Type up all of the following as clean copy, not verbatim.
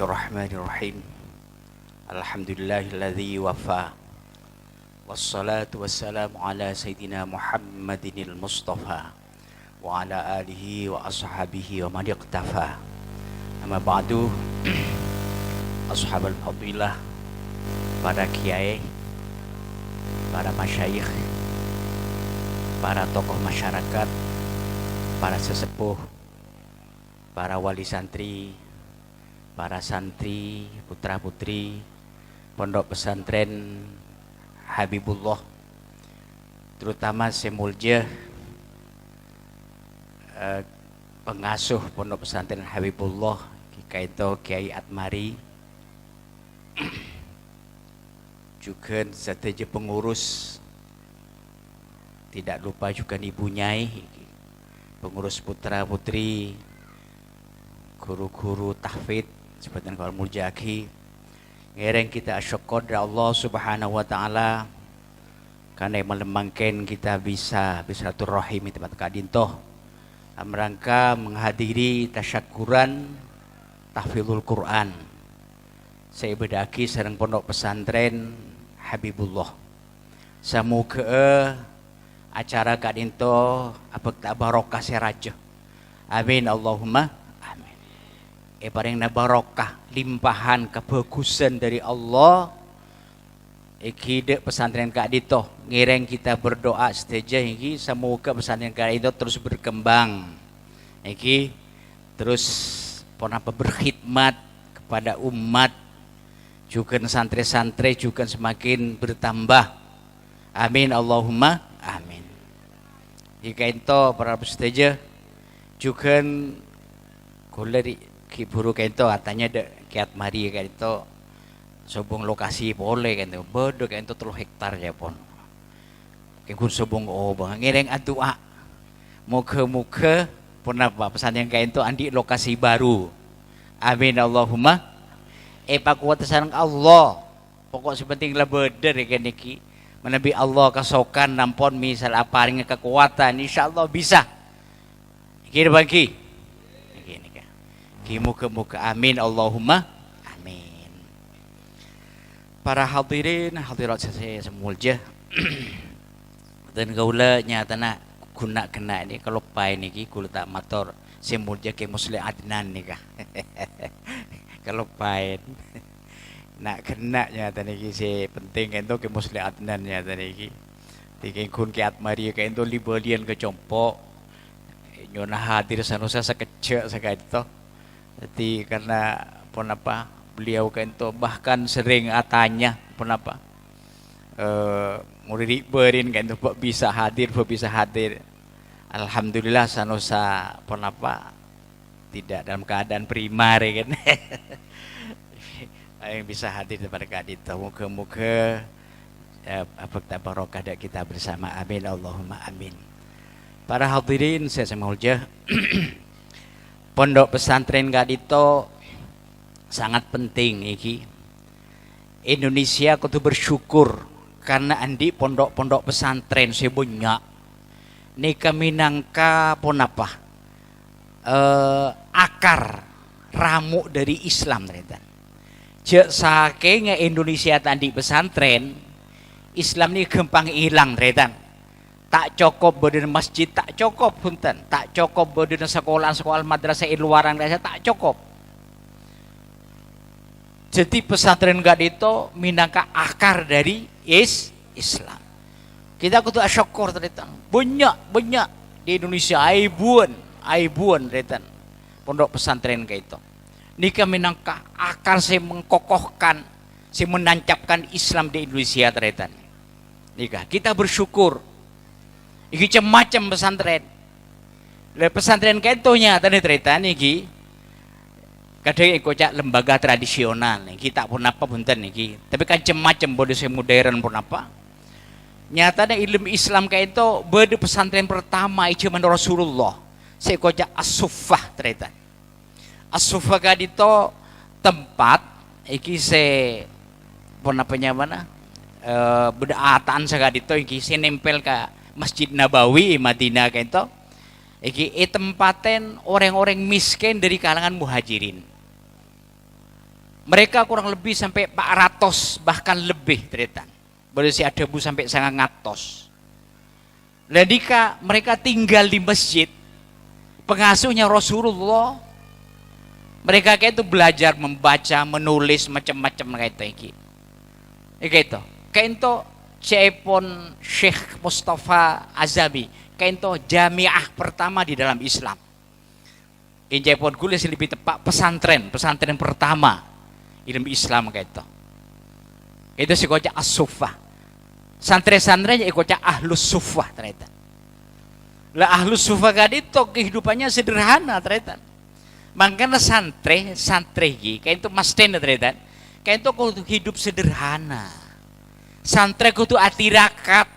Bismillahirrahmanirrahim. Alhamdulillahilladzi wafa. Wassalatu wassalamu ala Sayyidina Muhammadinil Mustafa wa ala alihi wa ashabihi wa man iqtafa. Amma ba'du. Ashabul fadilah, para kiai, para masyayikh, para tokoh masyarakat, para sesepuh, para wali santri, para santri, putra-putri Pondok Pesantren Habibullah, terutama Semulja, pengasuh Pondok Pesantren Habibullah Kaito Kiai Atmari, juga seteja pengurus, tidak lupa juga Ibu Nyai, pengurus putra-putri, guru-guru tahfidz seperti Kawal Mujaki. Ngereng kita syukur dari Allah Subhanahu wa taala karena melembangkan kita bisa bersilaturahim di tempat kadintoh merangka menghadiri tasyakuran tahfidzul Quran saya bedaki sareng Pondok Pesantren Habibullah. Samuga acara kadintoh apek barokah seraja. Amin Allahumma. Paling barokah, limpahan kebagusan dari Allah. Iki pesantren Kak Dito ngireng kita berdoa seteja iki semoga pesantren Kak Dito terus berkembang. Iki terus pernah berkhidmat kepada umat, juga santri-santri juga semakin bertambah. Amin Allahumma amin. Jika itu para seteja juga kuleri Kiburu kento katanya dek kiat mari kento sobong lokasi boleh kento bodoh kento 3 hektar ya pon kengkun sobong bang ngereng adua muka pun apa pesan yang kento andi lokasi baru. Amin Allahumma. Pak kuwatasan Allah pokok sepenting lah beder ya niki menabi Allah kasokan nampon misal apa ring kekuatan insyaallah bisa kira bagi muka-muka amin Allahumma amin. Para hadirin hadirat saya semulja dan gaula nyatana guna kena ini kalau pai niki kula tak matur semulja ke Muslim Adnan nika kalau pai nak kena nyata niki si penting ento ke Muslim Adnan nyata niki tiking kun ke Atmari ke ento libelian ke compok nyona hadir sanusa sekecil sekali jadi karena pun apa beliau kento bahkan sering atanya pun apa murid berin kento bisa hadir alhamdulillah sanusa pun apa tidak dalam keadaan primar kan yang bisa hadir pada kadito muka-muka apa barokah kita bersama amin Allahumma amin. Para hadirin saya semulja Pondok Pesantren Kadito sangat penting iki. Indonesia kudu bersyukur karena andi pondok-pondok pesantren sebanyak. Nika minangka pon apa? Akar ramu dari Islam ternyata. Jek saking Indonesia tadi pesantren, Islam ini gampang hilang ternyata. Tak cukup badan masjid, tak cukup punten, tak cukup badan sekolah madrasah luaran desa, tak cukup. Jadi pesantren Kadito minangka akar dari Islam. Kita kudu syukur ternyata banyak di Indonesia aibuan ternyata pondok pesantren Kadito. Nika minangka akar saya mengkokohkan, saya menancapkan Islam di Indonesia ternyata. Nika kita bersyukur. Iki macam pesantren. Le pesantren kentonya tadi cerita niki. Kadang ikut lembaga tradisional niki tak pun apa punten niki. Tapi kan macam bodoh modern pun apa. Nyatanya ilmu Islam kayak itu bede pesantren pertama itu menurut Rasulullah. Saya ikut as-suffah cerita. As-suffah kadito tempat iki se pun apanya mana? Bedaatan sakadito iki se nempel ka Masjid Nabawi Madinah kento iki tempaten orang-orang miskin dari kalangan muhajirin. Mereka kurang lebih sampai 400 bahkan lebih tretan. Berisi ada bu sampai 100. Ladika mereka tinggal di masjid, pengasuhnya Rasulullah. Mereka kayak itu belajar membaca, menulis macam-macam kayak itu. Kayak itu. Kayak itu Cepon Syekh Mustafa Azabi. Kayak itu jamiah pertama di dalam Islam. Ini Cepon kulis lebih tepat pesantren pertama ilmu Islam kayak itu. Itu si kocak as-sufah. Santri-santrinya ikutnya ahlus sufah ternyata. Lah ahlus sufah kan itu kehidupannya sederhana ternyata. Makanya santri kayak itu mas ten ternyata. Kayak itu kudu hidup sederhana. Santri kudu atirakat.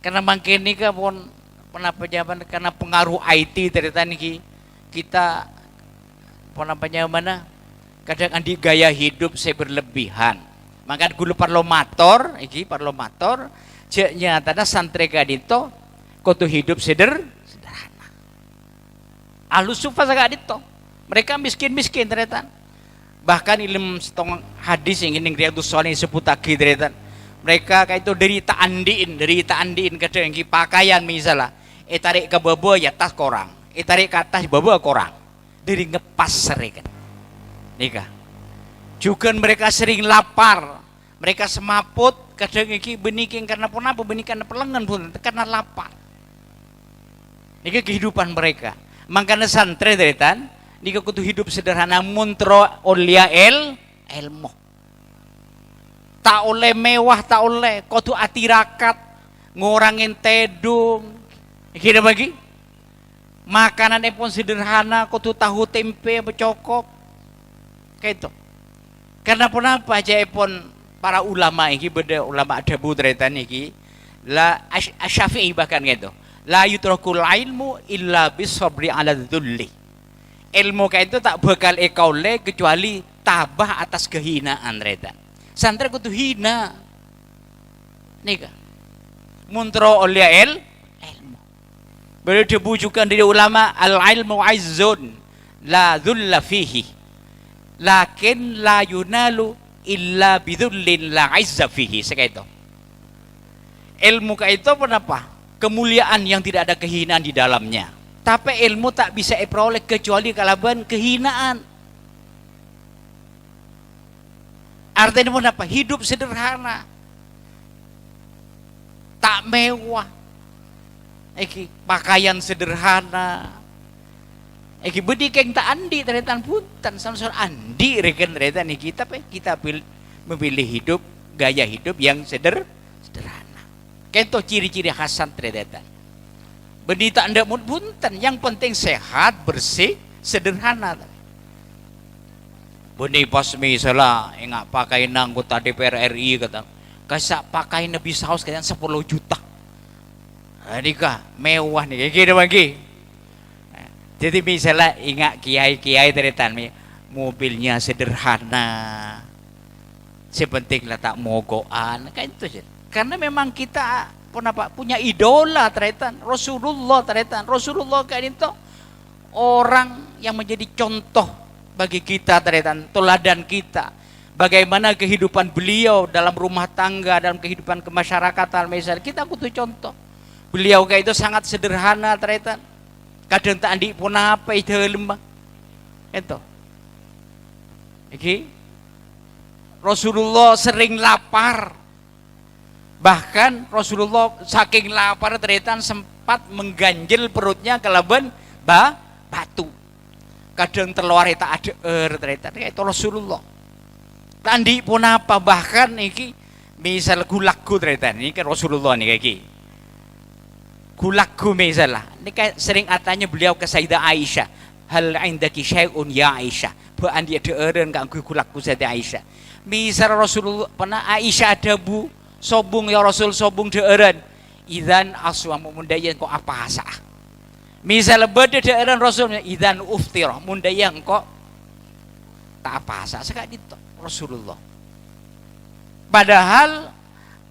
Karena makin ini kan pun pejabat karena pengaruh IT ternyata nih kita mana kadang andi gaya hidup saya berlebihan. Maka gulu parlomator, nyatanya santri kadito kudu hidup sederhana. Ahlus sufah kadito. Mereka miskin ternyata. Bahkan ilmu setengah hadis yang ini Riyadhus Shalihin sebut lagi ternyata. Mereka kayak itu derita andiin kadang yang pakaian misalnya. Tarik ke bawah ya tas korang. Tarik ke atas bawah korang. Dari ngepas sering. Nikah. Juga mereka sering lapar. Mereka semaput kadang iki beniking karena apa benikan pelengan pun karena lapar. Niki kehidupan mereka. Makanya santri deretan niki kudu hidup sederhana muntro olia ilmu. Tak oleh mewah, tak oleh kudu atirakat ngurangin tedung. Iki bagi makanan pun sederhana kudu tahu tempe becokok. Kayak itu. Karena apa aja pun para ulama ini beda ulama ada budretan ini la Asy-Syafi'i bahkan gitu. La yutrakul ilmu illa bisabri ala dzulli. Ilmu kayak itu tak bakal ekaule kecuali tabah atas kehinaan retan. Santri kudu hina. Nika. Muntro oleh ilmu. Beliau dibujukan dari ulama al-ilmu izzun la dzulla fihi. Lakin la yunalu illa bidzullin la izza fihi. Seperti itu. Ilmu kayak itu apa? Kemuliaan yang tidak ada kehinaan di dalamnya. Tapi ilmu tak bisa diperoleh kecuali kalaban kehinaan. Artinya pun apa? Hidup sederhana. Tak mewah. Pakaian sederhana. Budi keng tak andi teretan punten sama andi reken teretan nih kita memilih hidup gaya hidup yang sederhana. Kento ciri-ciri khasan teretan. Budi tak anda punten yang penting sehat bersih sederhana. Budi pas misalnya enggak pakai anggota DPR RI kata kasak pakai nabi saus kalian 10 juta. Nikah mewah nih kayak bagi. Jadi misalnya ingat kiai teretan mobilnya sederhana, sepenting letak mogoan, kan itu sih. Karena memang kita punya idola teretan, Rasulullah teretan. Rasulullah kan itu orang yang menjadi contoh bagi kita teretan, teladan kita. Bagaimana kehidupan beliau dalam rumah tangga, dalam kehidupan kemasyarakatan, misalnya kita butuh contoh. Beliau kayak itu sangat sederhana teretan. Kadang tak andi pun apa itu lembah. Itu. Rasulullah sering lapar. Bahkan Rasulullah saking lapar ternyata sempat mengganjil perutnya kelaban batu. Kadang terluar tak ada ternyata itu Rasulullah. Tak andi pun apa bahkan iki misal gulaku ternyata ini kan Rasulullah nih kayak gini. Gulaku misalnya, ini kayak sering atanya beliau ke Sayyidah Aisyah, hal indaki syai'un ya Aisyah, bukan dia deeren kanggo gulaku Sayyidah Aisyah. Misal Rasulullah pernah Aisyah ada bu, sobung ya Rasul sobung deeren, idzan aswamu mundayan kok apa asa. Misal beda deeren Rasulnya, idzan uftirah mundayan kok tak apa asa. Sekali itu Rasulullah. Padahal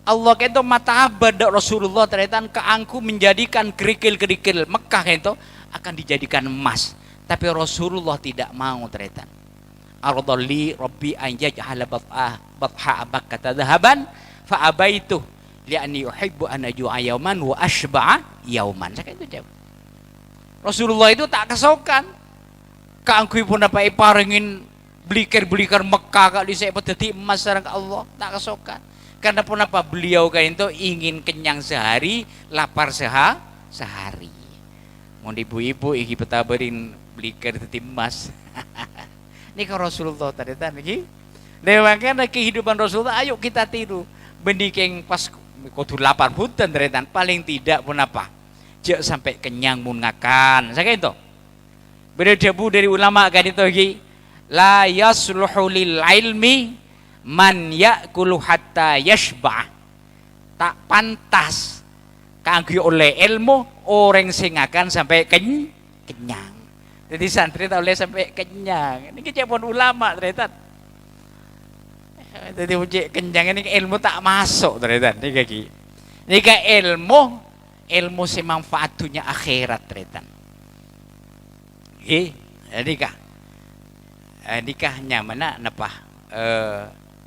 Allah itu mata abad Rasulullah ternyata keangku menjadikan kerikil-kerikil Mekah itu akan dijadikan emas. Tapi Rasulullah tidak mau ternyata. ardalli rabbi an yaj'ala batha Makkah dhahaban fa abaitu li'anni uhibbu an aju'a yauman wa ashba'a yauman. Saya itu jawab. Rasulullah itu tak kesokan. Kaangkui pun apa iparengin belikar Mekah kak di saya dadi emas sareng Allah, tak kesokan. Karena pun apa beliau kan itu ingin kenyang sehari, lapar sehari. Mau ibu-ibu iki betaberin belikar dadi emas. Ini kan Rasulullah tadi iki. Lewatkan kehidupan Rasulullah, ayo kita tiru. Benikeng pas kudu lapar punten teretan, paling tidak pun apa? Jek sampai kenyang mun ngakan. Saya itu. Berdebu dari ulama kan itu iki. La yasluhu lil ilmi man ya'kulu hatta yashba'. Tak pantas kanggo oleh ilmu orang sing akan sampai kenyang. Jadi santri tak oleh sampai kenyang. Ini kecapon ulama ternyata. Jadi uji kenyang ini ilmu tak masuk ternyata. Ini kaki. Ini ke ilmu si manfaatnya akhirat ternyata. Jadi kah? Nikahnya mana napa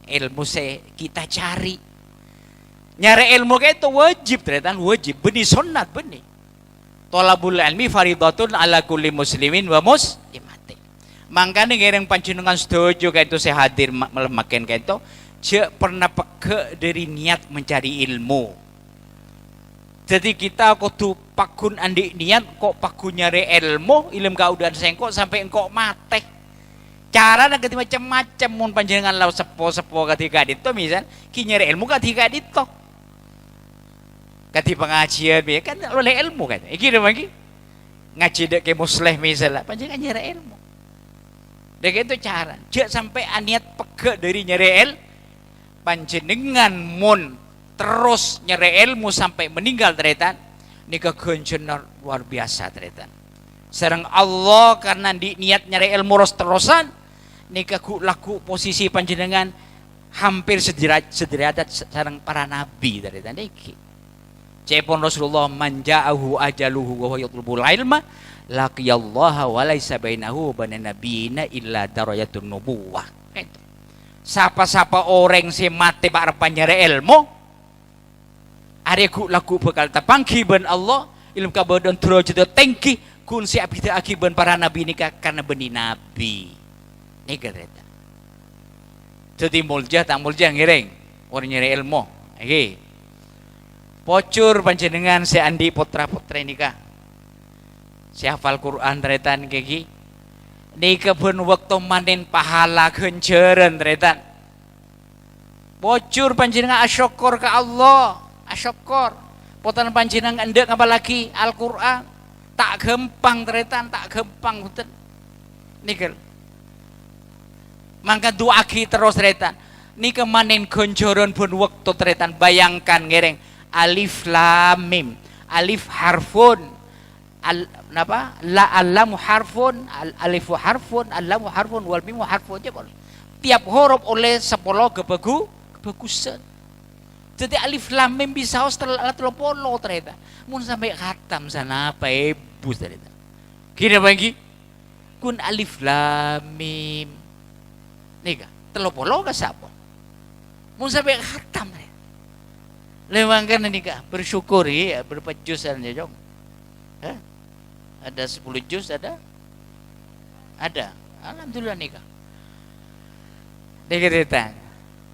ilmu kita cari nyari ilmu kayak itu wajib ternyata wajib benih sunat benih tolabul ilmi faridatun ala kulli muslimin wa muslimati. Mangkane ngereng panjenengan setuju kayak itu saya hadir makin kayak itu cek pernah peke dari niat mencari ilmu. Jadi kita kudu pakun andi niat kok pakun nyari ilmu kaudan sengkok sampai engkau mate. Cara nak ketika macam-macam mun panjenengan lau sepo ketika itu misal ki nyari ilmu ketika itu. Ketika pengajian kan oleh ilmu kan. Iki lagi ngaji dek ke musleh misal panjenengan nyari ilmu. Dek itu cara. Jek sampai niat pege dari nyari ilmu panjenengan mun terus nyari ilmu sampai meninggal teretan nika keunceun luar biasa teretan. Sareng Allah karena di niat nyari ilmu terusan nika ku laku posisi panjenengan hampir sederajat sareng para nabi dari tandiki. Cepon Rasulullah manja'ahu ajaluhu wa yatlubul ilma laqiyallaha wa laisa bainahu wa baina nabiyina illa darajatun nubuwah. Gitu. Sapa-sapa orang si mati barepan nyari ilmu are ku laku bakal tapangki ben Allah ilmu kabodon derajat tinggi kun si abida akiban para nabi nika karena benih nabi. Ini kereta. Jadi mulja tak mulja ngiring orang nyari ilmu. Oke. Pocur panjenengan si andi putra nika. Si hafal Quran teretan kegi. Nika pun waktu manen pahala kenceren teretan. Pocur panjenengan asyukur ke Allah. Asyukur. Potan panjenengan endek apa lagi Al-Quran. Tak gempang teretan, tak gempang betul. Nikel. Mangka duaki terus teretan. Ni kemanin konjoron pun waktu teretan bayangkan ngereng alif lam mim. Alif harfun. Napa? La alamu harfun, alifu harfun, alamu harfun, wal mimu harfun aja boleh. Tiap huruf oleh 10 kebagusan. Jadi alif lam mim bisa setelah 30 ternyata. Mun sampai khatam sana apa ebus ternyata. Kira bagi kun alif lam mim. Nika, 30 ka sapa? Mun sampai khatam. Lewangkan nika bersyukuri ya, berapa juz aja jong. Ada 10 juz ada? Ada. Alhamdulillah nika. Dikiritan.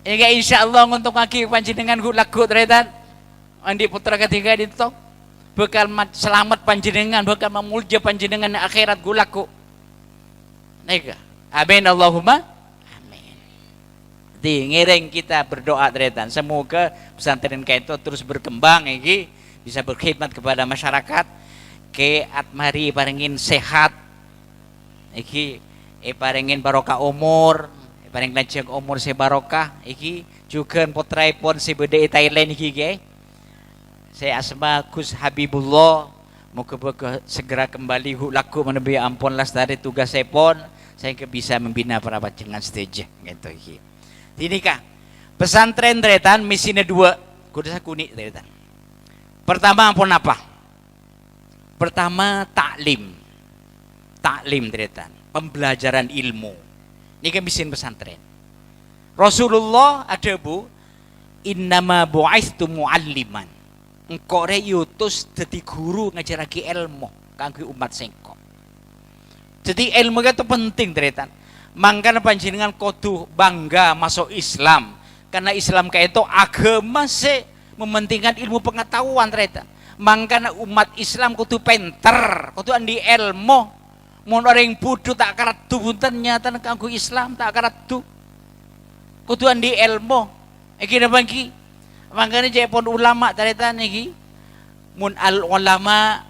Ika insyaallah untuk kaki panjenengan ku lagu teretan. Andi putra ketiga itu bakal selamat panjenengan, bakal memulja panjenengan akhirat ku laku. Nika. Amin Allahumma. Di ngiring kita berdoa teretan semoga pesantren kaito terus berkembang iki bisa berkhidmat kepada masyarakat ke atmari parengin sehat iki parengin barokah umur pareng lanjang umur se barokah iki juga putraipun si bede Thailand iki ge saya asma Gus Habibullah moga-moga segera kembali laku menebi ampun lestari tugas sepon saya bisa membina para panjenengan stage gitu iki. Ini kah pesantren teretan misinya 2 kudu kuning teretan. Pertama pun apa? Pertama taklim teretan, pembelajaran ilmu. Niki mesin pesantren. Rasulullah ada bu, innama bu'aistu mu'alliman. Engkau re yutus dadi guru ngajarake ilmu kanggo umat sengko. Jadi ilmu itu penting teretan. Mangkana panjenengan kudu bangga masuk Islam. Karena Islam kayak itu agama sih mementingkan ilmu pengetahuan teretan. Mangkana umat Islam kudu pinter, kudu andi ilmu. Mun orang bodoh tak karatu punten nyata kanggo Islam tak karatu. Kudu andi ilmu. Iki napa iki? Mangkane jek pon ulama taretan iki. Mun al ulama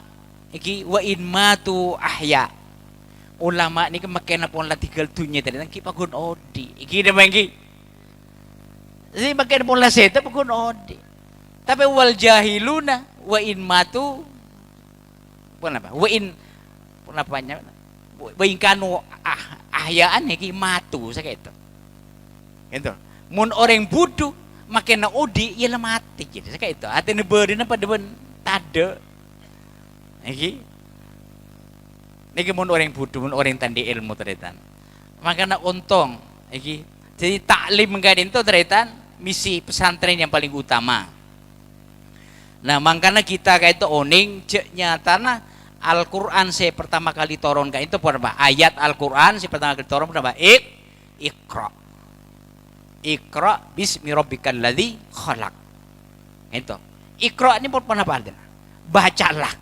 iki wa in matu ahya. Ulama niki makena pon la tinggal dunya taretan ki pagun odi. Iki napa iki? Jadi makena pon la seta pagun odi. Tapi wal jahiluna wa in matu apa? Wa in apanya? Wa in kanu ahyaan iki matu saya itu. Gitu. Mun orang bodoh makena odi ya mati gitu. Saya itu. Atene beurina pada ben tade. Niki mun orang bodoh, mun orang tandi ilmu teretan. Makana untung iki. Jadi taklim menggadin itu teretan misi pesantren yang paling utama. Nah, makanya kita kayak itu oning nyatana Al-Qur'an saya pertama kali turunkan itu apa? Ayat Al-Qur'an saya pertama kali turun apa? Iqra. Iqra bismi rabbikal ladzi khalaq. Itu. Iqra ini pun apa ada? Bacalah.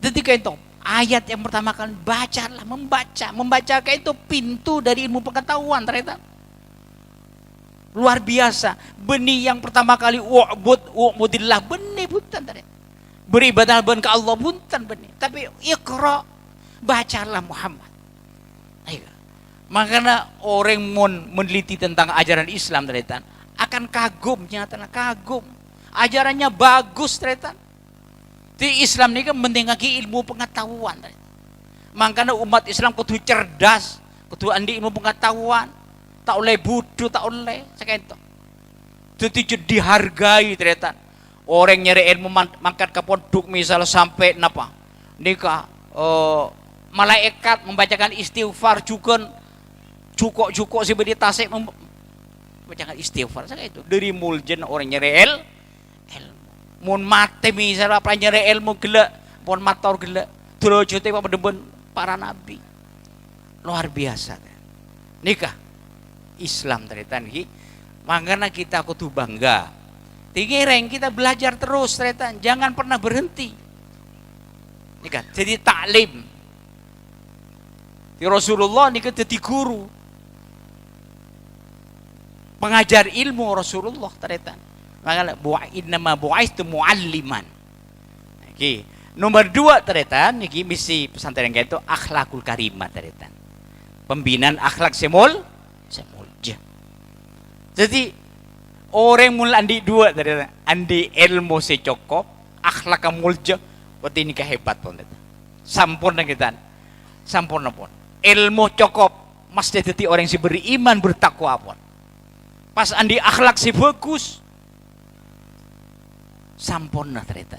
Jadi kayak itu ayat yang pertama kali bacalah, membaca. Membaca kayak itu pintu dari ilmu pengetahuan ternyata. Luar biasa. Benih yang pertama kali wa'budillah benih buntan tadi. Beribadah ke Allah buntan benih. Tapi iqra, bacalah Muhammad. Ayo. Makanya orang meneliti tentang ajaran Islam ternyata akan kagum nyata kagum. Ajarannya bagus ternyata. Di Islam ini kan mendengarkan ilmu pengetahuan. Makanya umat Islam kudu cerdas, kudu andi ilmu pengetahuan. Tak oleh bodoh, tak oleh sekian itu. Jadi dihargai ternyata. Orang nyari ilmu mangkat ke pondok misalnya sampai napa? Nikah malaikat membacakan istighfar juga cukup si bedi tasik membacakan istighfar sekian itu. Dari muljen orang nyari ilmu. Mun mati misalnya apa nyari ilmu gelak, pun mator gelak. Dulu jote apa deben para nabi. Luar biasa. Nikah Islam ternyata nih, makanya kita kudu bangga. Tinggi kita belajar terus ternyata, jangan pernah berhenti. Nih kan, jadi taklim. Di Rasulullah nih kan jadi guru, pengajar ilmu Rasulullah ternyata. Makanya innama bu'aistu mu'alliman. Oke, nomor 2 ternyata nih misi pesantren kayak itu akhlakul karimah ternyata. Pembinaan akhlak semul. Jadi orang mulai andi 2 tadi, andi ilmu secokop, akhlak mulja, berarti ini kehebat pun. Sampurna kita, sampurna pun. Ilmu cokop, mesti jadi orang si beriman bertakwa pun. Pas andi akhlak si bagus, sampurna ternyata.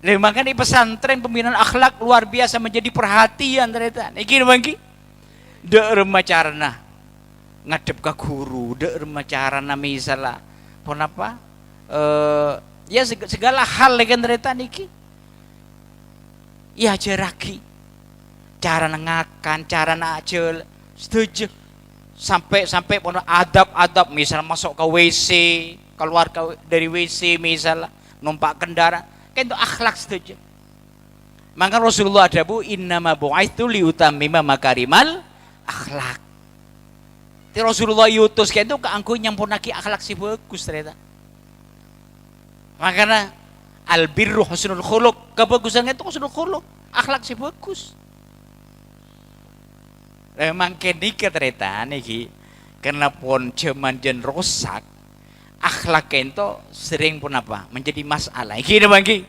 Lalu makanya di pesantren pembinaan akhlak luar biasa menjadi perhatian ternyata. Iki bangki, derma carana. Ngadep ke guru, dek remacara misalnya, pun apa? Ya segala hal kan ternyata niki. Ya jaraki, cara nengakan, cara najel, setuju. Sampai pun adab misalnya masuk ke WC, keluar dari WC misalnya, numpak kendaraan, kan itu akhlak setuju. Maka Rasulullah ada bu, innama bu'aitu liutammima makarimal akhlak. Rasulullah yutus kayak itu keangku nyampunaki akhlak si bagus ternyata. Makanya albirru husnul khuluq, kebagusan itu husnul khuluq, akhlak si bagus. Memang kenika ternyata niki karena pun zaman jen rusak, akhlak itu sering pun apa menjadi masalah. Iki bangki,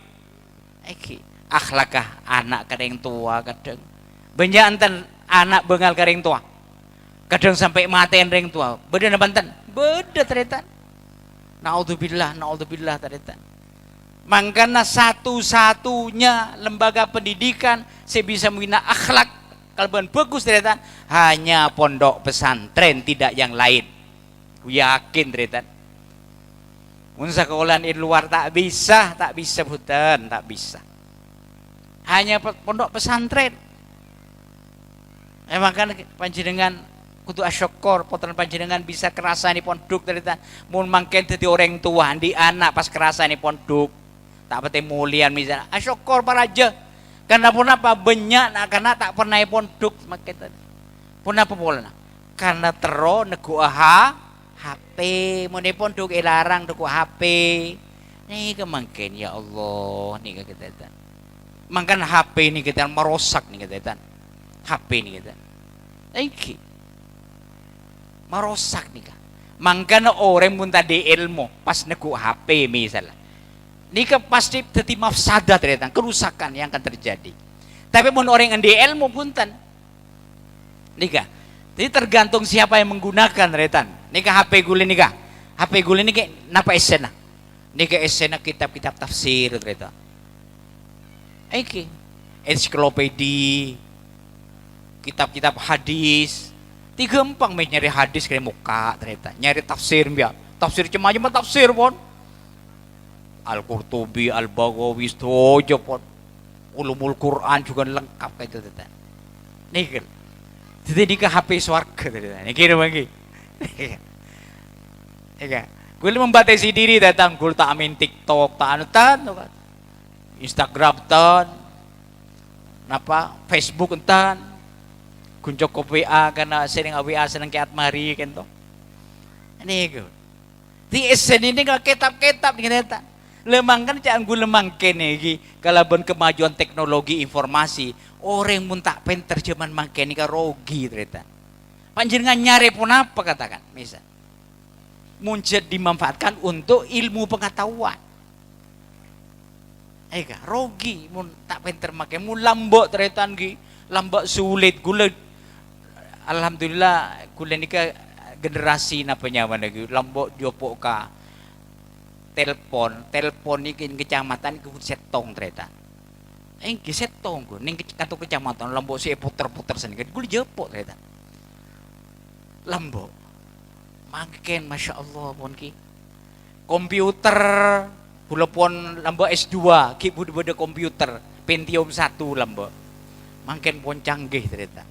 iki akhlakah anak kadang tua kadang banyak anten anak bengal kadang tua. Kadang sampai matiin ring tua. Beda na banten. Beda ternyata. Naudzubillah ternyata. Makanya satu-satunya lembaga pendidikan saya bisa membina akhlak bakal ben bagus ternyata hanya pondok pesantren, tidak yang lain. Ku yakin ternyata. Mun sekolahan di luar tak bisa punten, tak bisa. Hanya pondok pesantren. Emang kan panjenengan kudu asyukur potong panjenengan bisa kerasani pondok ternyata. Mun mangken dadi orang tua di anak pas kerasani pondok. Tak pete mulian misalnya. Asyukur para aja. Karena pun apa banyak nak karena tak pernah pondok makin tadi. Pun apa pola? Karena tero nego HP, mau pondok larang nego HP. Nih kemangkin ya Allah nih kita. Mangkan HP ini kita merosak nih kita. HP ini kita. Iki merosak nih kan. Mangkan orang pun tadi ilmu pas nego HP misalnya. Nika pasti jadi mafsadah ternyata, kerusakan yang akan terjadi. Tapi pun orang yang di ilmu punten. Nika. Jadi tergantung siapa yang menggunakan ternyata. Nika HP gule nika. HP gule nika napa esena? Nika esena kitab-kitab tafsir ternyata. Iki ensiklopedi, kitab-kitab hadis. Tiga gampang nyari hadis kayak muka ternyata. Nyari tafsir biar. Tafsir cuma tafsir pun. Al-Qurtubi, Al-Baghawi, Stojo pun ulumul Quran juga lengkap kayak itu tadi. Nih kan, jadi ke HP swarga tadi. Nih kira lagi. Iya, gue membatasi diri datang gue tak amin TikTok, tak anutan, Instagram tan, apa Facebook tan, kunjok WA karena sering WA seneng kiat mari kan toh. Nih gue, di SN ini kalau kitab-kitab nih ternyata. Lemang kan jangan gue lemang kene iki kalaban kemajuan teknologi informasi orang mun tak pen terjemahan mangkene ka rogi ternyata. Panjenengan nyari pun apa katakan misal. Muncul dimanfaatkan untuk ilmu pengetahuan. Eka rogi mun tak pen termake mun lambok ternyata ki lambok sulit gule. Alhamdulillah gule nika generasi napa nyaman lagi lambok jopo ka telepon iki kecamatan iku setong ternyata. Engki setong go ning kantor kecamatan Lombok sik puter-puter seni gue jepok ternyata. Lombok. Mangken masyaallah pun ki. Komputer kula pun Lombok S2 ki budi komputer Pentium 1 Lombok. Mangken pun canggih ternyata.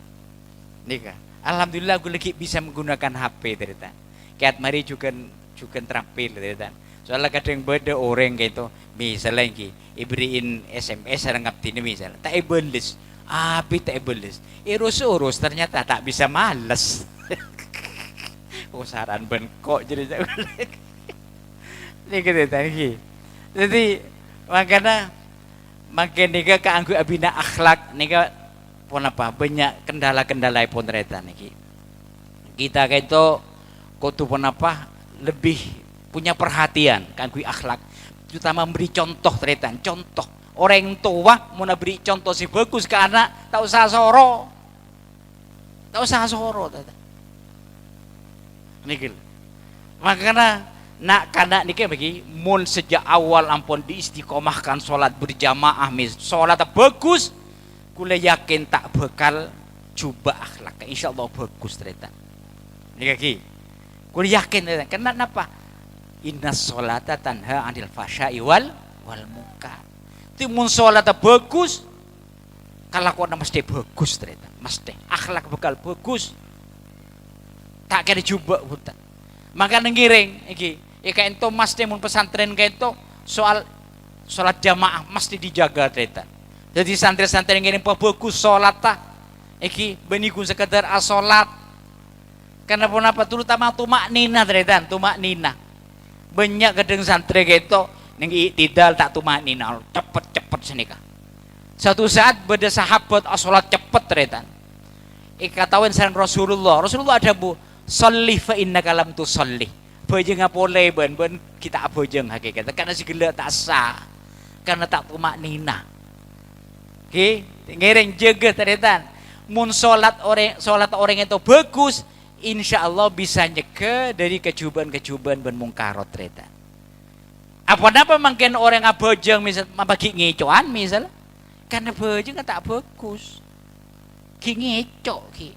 Nika. Alhamdulillah gue lagi bisa menggunakan HP ternyata. Kiat mari juga terampil ternyata. Soalnya kadang beda orang gitu, misalnya lagi iberiin SMS serang ini misalnya, tak ibelis, api tak ibelis, urus ternyata tak bisa males, saran bengkok jadi ini gitu tadi, jadi makanya makin nika keanggu abina akhlak nika pun apa banyak kendala-kendala pun ternyata niki, kita gitu kudu pun apa lebih punya perhatian kan kui akhlak terutama memberi contoh ternyata contoh orang tua mau beri contoh si bagus ke anak tak usah soro niki makanya nak kanak niki bagi mun sejak awal ampun diistiqomahkan sholat berjamaah sholat bagus kula yakin tak bakal coba akhlak insyaallah bagus ternyata niki kula yakin ternyata kenapa inna sholata tanha anil fasya'i wal munkar. Timun sholata bagus, kelakuan mesti bagus ternyata, mesti akhlak bakal bagus. Tak kira coba hutan. Maka ngiring iki, ika ento mesti mun pesantren kento soal sholat jamaah mesti dijaga ternyata. Jadi santri-santri ngiring bagus sholat ta, iki beniku sekedar asolat. Karena pun apa terutama tumak nina ternyata, tumak nina. Banyak kadang santri gitu ning iktidal tak tumak nina cepet senika. Suatu saat beda sahabat salat cepet ternyata. Ikatawen sareng Rasulullah ada bu sholli fa innaka lam tusolli. Bojeng ngapole ben kita bojeng hakikat karena segala tak sah. Karena tak tumak nina. Oke, ngereng jaga ternyata. Mun salat orang itu bagus insya Allah bisa nyeke dari kejuban-kejuban ben mungkarot ternyata. Apa mungkin orang abojeng misal bagi ngecoan misal karena bojeng tak bagus. ki ngecok ki.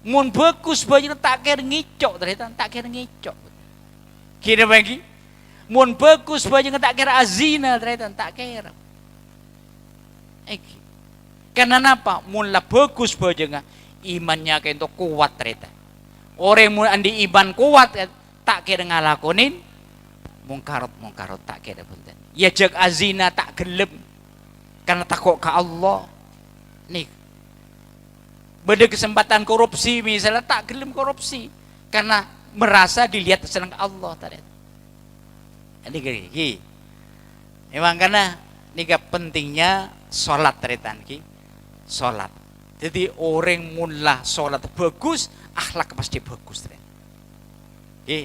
Mun bagus banyak tak kira ngecok ternyata tak kira ngecok. Kira bagi. Mun bagus banyak tak kira azina ternyata tak kira. Karena apa? Mun lah bagus banyak imannya kayak itu kuat ternyata. Orang mun andi iman kuat tak kira ngalakonin mungkarot tak kira punten. Ya jag azina tak gelem karena takut ke Allah. Nih. Beda kesempatan korupsi misalnya tak gelem korupsi karena merasa dilihat senang Allah tadi. Ini gini. Memang karena ini pentingnya sholat teretan ki. Sholat. Jadi orang mullah sholat bagus, akhlak pasti bagus tadi.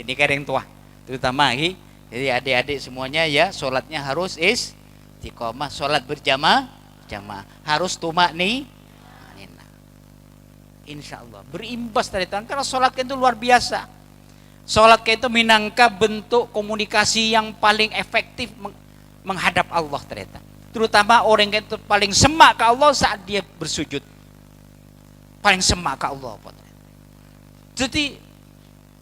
Ini kadang tua, terutama ki. Jadi adik-adik semuanya ya sholatnya harus istiqomah, sholat berjamaah, harus tumak nih. Insya Allah berimbas dari tangan karena sholat itu luar biasa. Sholat itu minangka bentuk komunikasi yang paling efektif menghadap Allah ternyata. Terutama orang itu paling semak ke Allah saat dia bersujud. Paling semak ke Allah. Jadi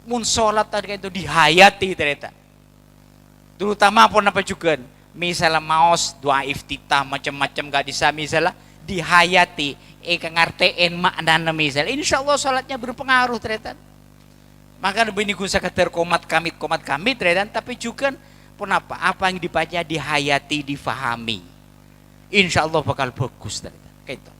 mun sholat tadi itu dihayati ternyata. Terutama apa juga, misalnya maos doa iftitah macam-macam gak bisa misalnya dihayati, ngartein makna misalnya, insya Allah sholatnya berpengaruh ternyata. Maka lebih ini guna sekedar komat kami ternyata, tapi juga pun apa yang dibaca dihayati, difahami, insya Allah bakal bagus ternyata. Kayak itu.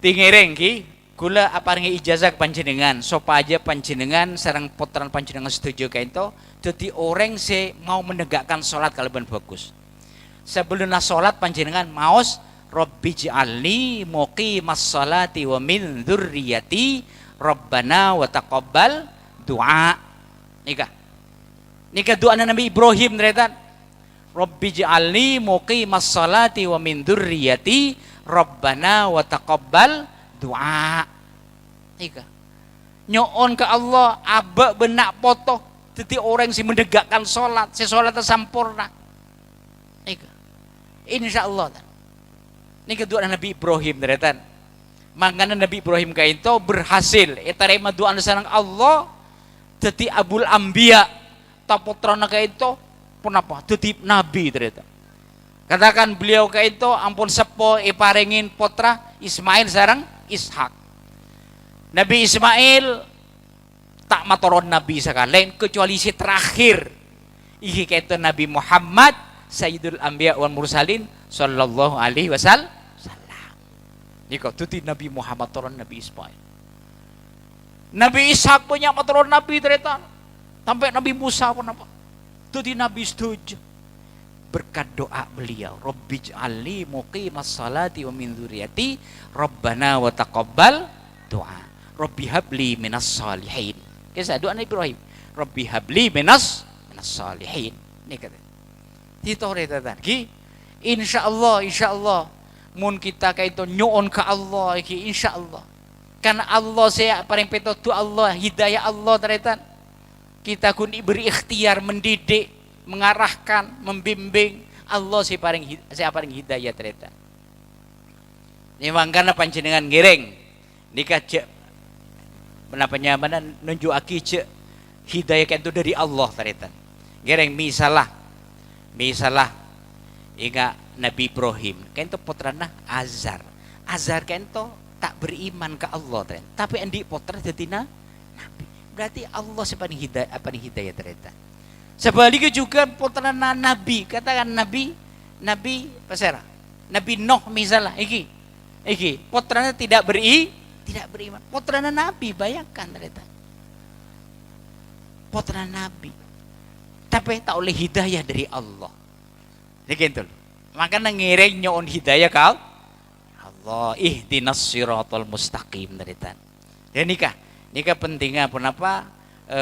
Tingireng ki, gula apa yang ijazah panjenengan, sopa aja panjenengan, sarang potran panjenengan setuju kayak itu. Jadi orang mau menegakkan sholat kalaban bagus. Sebelum sholat panjenengan maos Rabbi ja'alni muqimas sholati wa min dzurriyyati Rabbana wa taqabbal doa. Nikah doa Nabi Ibrahim ternyata. Rabbi ja'alni muqimas sholati wa min dzurriyyati Rabbana wa taqabbal doa. Nikah. Nyoon ke Allah abak benak potoh. Jadi orang yang menegakkan sholat, sholat sempurna. Insya Allah. Ini kedua Nabi Ibrahim ternyata. Makanya Nabi Ibrahim kayak itu berhasil. Terima doa sareng Allah. Jadi Abul Ambiya. Taputrana kayak itu pun apa? Jadi Nabi ternyata. Katakan beliau kayak itu ampun sepo iparengin putra Ismail sareng Ishak. Nabi Ismail tak matoron Nabi sekalian kecuali si terakhir. Iki kaitu Nabi Muhammad Sayyidul Anbiya wal Mursalin sallallahu alaihi wasallam. Niko tuti Nabi Muhammad turun Nabi Ismail. Nabi Ishak punya matoron Nabi ternyata. Sampai Nabi Musa pun apa? Tuti Nabi setuju. Berkat doa beliau, Rabbi ij'alni muqimas salati wa min dzurriyyati Rabbana wa taqabbal doa. Rabbi habli minas salihin. Kisah doa Nabi Ibrahim. Rabbi habli minas salihin. Ini kata. Itu tadi. Insya Allah. Mun kita kayak itu nyoon ke Allah. Insya Allah. Karena Allah saya paling petot tu Allah. Hidayah Allah ternyata. Kita kun beri ikhtiar mendidik, mengarahkan, membimbing. Allah saya paling hidayah ternyata. Ini makanya panjenengan ngiring. Nikah menapanya mana nunjuk aki cek hidayah itu dari Allah ternyata. Gereng misalah ingat Nabi Ibrahim kan itu putrana Azar kan itu tak beriman ke Allah ternyata. Tapi andi putra jadi nabi. Berarti Allah sepaling hidayah ternyata. Sebaliknya juga putrana nabi, katakan nabi pasera. Nabi Nuh misalnya iki putrana tidak beriman. Putrana Nabi, bayangkan ternyata. Putrana Nabi. Tapi tak oleh hidayah dari Allah. Gitu. Maka ngiring nyoon hidayah kau Allah. Ihdinas siratal mustaqim ternyata. Dan nikah pentingnya kenapa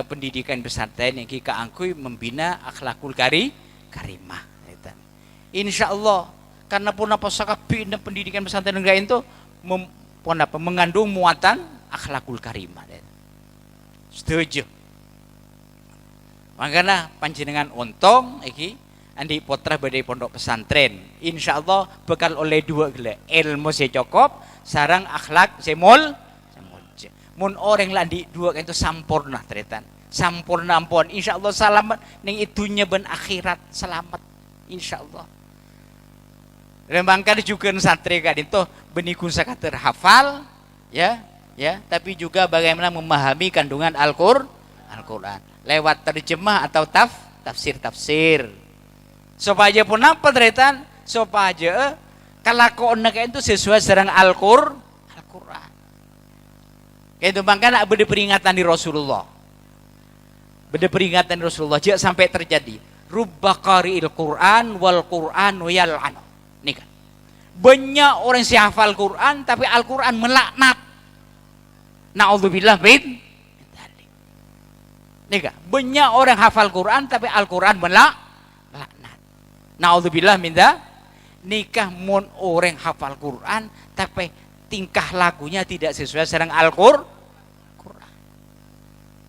pendidikan pesantren yang kita angkui membina akhlakul karimah. Ternyata. Insya Allah karena pun apa sakapi pendidikan pesantren negara itu mengandung muatan akhlakul karimah. Setuju. Makanya panjenengan untung iki andi putra badai pondok pesantren, insya Allah bakal oleh dua gila, ilmu saya cukup, sarang akhlak semul, mun orang landi dua itu sampurna teretan, sampurna ampun, insya Allah selamat, neng itunya ben akhirat selamat, insya Allah. Rembangkan juga santri kan itu benikun sakater hafal, ya, tapi juga bagaimana memahami kandungan Al-Quran lewat terjemah atau tafsir. Supaya pun apa teretan? Supaya kelakuan itu sesuai dengan Al-Quran. Itu makanya beda peringatan di Rasulullah. Jangan sampai terjadi rubba qari'il Quran wal Quran yal'an. Nih kan. Banyak orang yang hafal Quran tapi Al-Quran melaknat. Na'udzubillah min dzalik. Nih kan. Banyak orang hafal Quran tapi Al-Quran melaknat. Na'udzubillah min dzalik. Nikah mun orang hafal Quran tapi tingkah lakunya tidak sesuai dengan Al-Quran.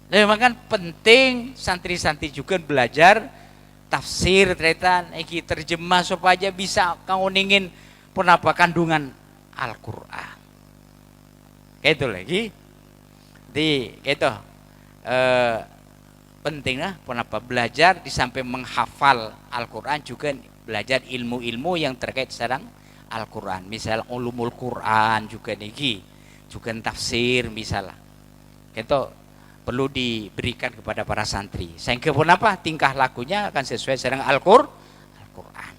Jadi makanya penting santri-santri juga belajar tafsir tretan, iki terjemah supaya bisa kau ingin penapa kandungan Al-Quran. Kayak itu lagi. Itu penting lah penapa belajar di samping menghafal Al-Quran juga belajar ilmu-ilmu yang terkait sedang Al-Quran. Misal ulumul Quran juga niki, juga tafsir misalnya. Itu perlu diberikan kepada para santri. Sehingga pun apa tingkah lakunya akan sesuai dengan Al-Quran.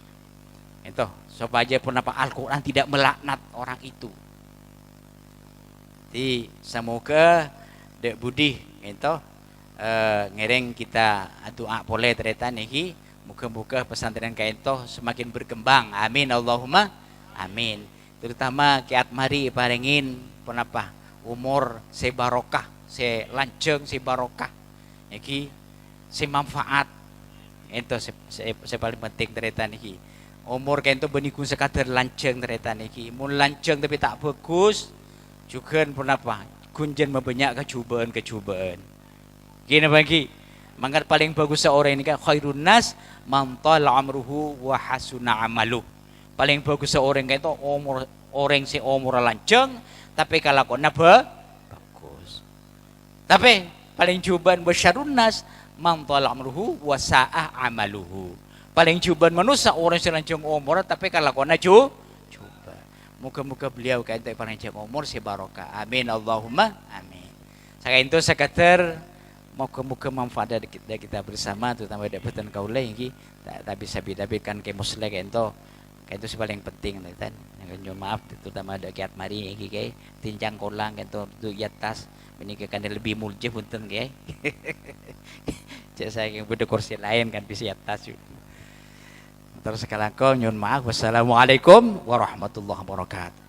Itu supaya pun apa Al-Quran tidak melaknat orang itu. Jadi semoga Dek Budi itu ngereng kita doa boleh ternyata niki. Moga-moga pesantren kayak itu semakin berkembang. Amin Allahumma amin. Terutama kiat mari parengin pun apa umur sebarokah, se lanceng, se barokah, iki se manfaat, itu se paling penting ternyata niki. Umur kayak itu benikun sekadar lanceng ternyata niki. Mun lanceng tapi tak bagus, juga pun apa? Kunjen membanyak kecubaan. Gini bagi, mangkat paling bagus seorang ini kan khairun nas man tala amruhu wa hasuna amalu. Paling bagus seorang kayak itu orang si umur lanceng, tapi kalau kau napa? Tapi paling cobaan wasyarun nas man tala amruhu wa sa'a amaluhu. Paling cobaan manusia orang yang lancung umur tapi kalau kena coba. Moga-moga beliau kayak panjang umur si barokah. Amin Allahumma amin. Saya itu sekadar moga-moga manfaat dari kita bersama terutama dapatan kaula iki tak bisa bedakan ke muslim kayak itu sih paling penting kan. Yang maaf terutama ada kiat mari iki kayak tinjang kolang itu di atas menikahkan lebih muljib punten kayak. Cek saya yang beda kursi lain kan bisa atas. Terus sekalian nyun maaf. Wassalamualaikum warahmatullahi wabarakatuh.